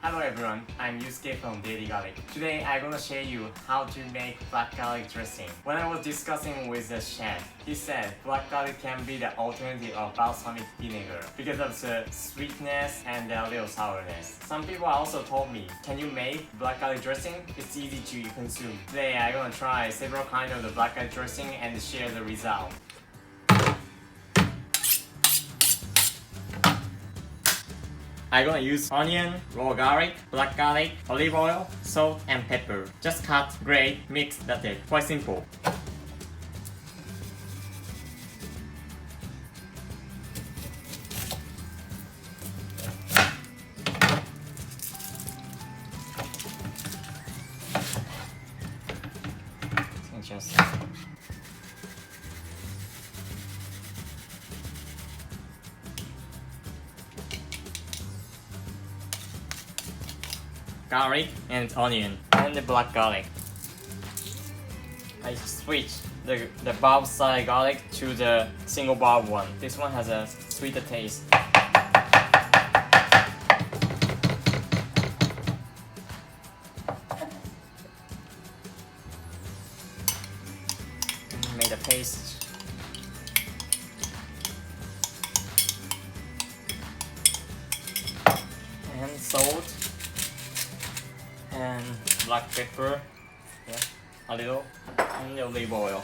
Hello everyone, I'm Yusuke from Daily Garlic. Today I'm gonna show you how to make black garlic dressing. When I was discussing with the chef, he said black garlic can be the alternative of balsamic vinegar because of the sweetness and the little sourness. Some people also told me, can you make black garlic dressing? It's easy to consume. Today I'm gonna try several kinds of the black garlic dressing and share the result. I'm gonna use onion, raw garlic, black garlic, olive oil, salt, and pepper. Just cut, grate, mix, that's it. Quite simple. Just garlic and onion and the black garlic. I switch the bulb side garlic to the single bulb one. This one has a sweeter taste. Made a paste. And salt. And black pepper, yeah, a little, and the olive oil.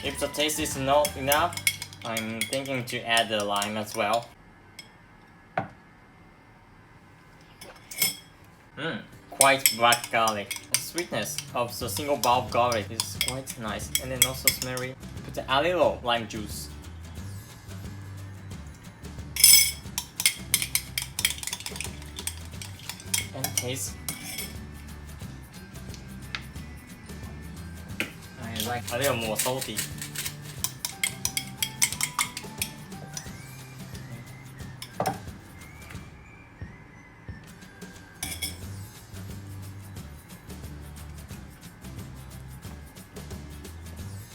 If the taste is not enough, I'm thinking to add the lime as well. Quite black garlic. The sweetness of the single bulb garlic is quite nice, and then also smelly. Put a little lime juice. And taste. I like a little more salty.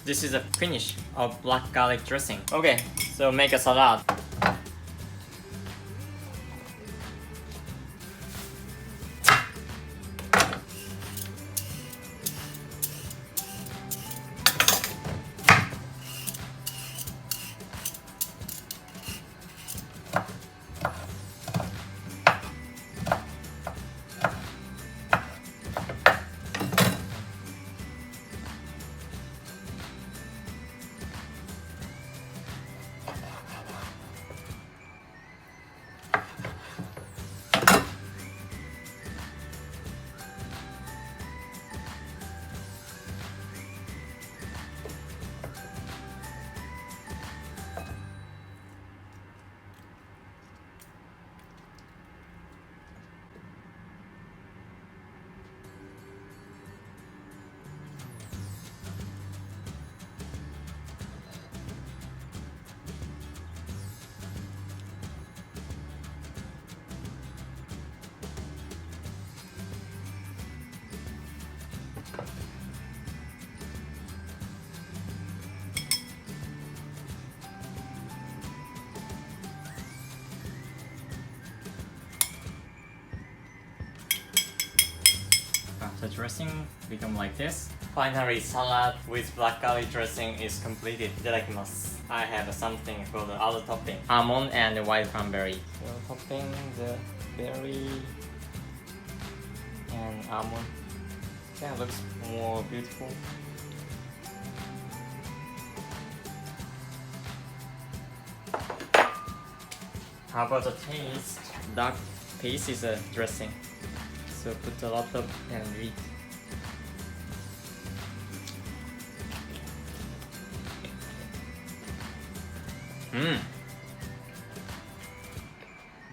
This is a finish of black garlic dressing. Okay, so make a salad. The dressing become like this. Finally, salad with black garlic dressing is completed. Itadakimasu. I have something for the other topping. Almond and the white cranberry. So topping the berry and almond. Yeah, looks more beautiful. How about the taste? Dark taste is a dressing. So put a lot of and eat.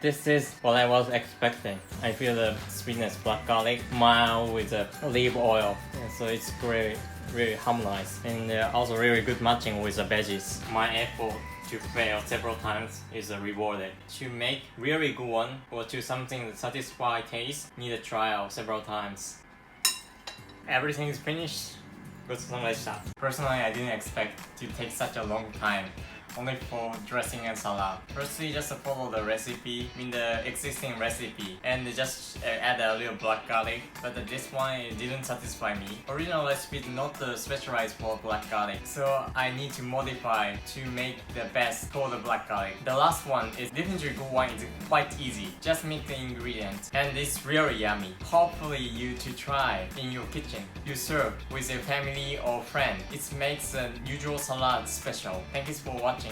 This is what I was expecting. I feel the sweetness, black garlic, mild with the olive oil. Yeah, so it's really harmonized, and also really good matching with the veggies. My effort to fail several times is rewarded. To make really good one or to something that satisfy taste, need to try out several times. Everything is finished. ごちそうさまでした。 Personally, I didn't expect to take such a long time only for dressing and salad. Firstly, just follow the recipe, the existing recipe, and just add a little black garlic. But this one it didn't satisfy me. Original recipe is not specialized for black garlic, so I need to modify to make the best for the black garlic. The last one is definitely good one. It's quite easy. Just mix the ingredients, and it's really yummy. Hopefully, you to try in your kitchen. You serve with your family or friend. It makes a usual salad special. Thank you for watching.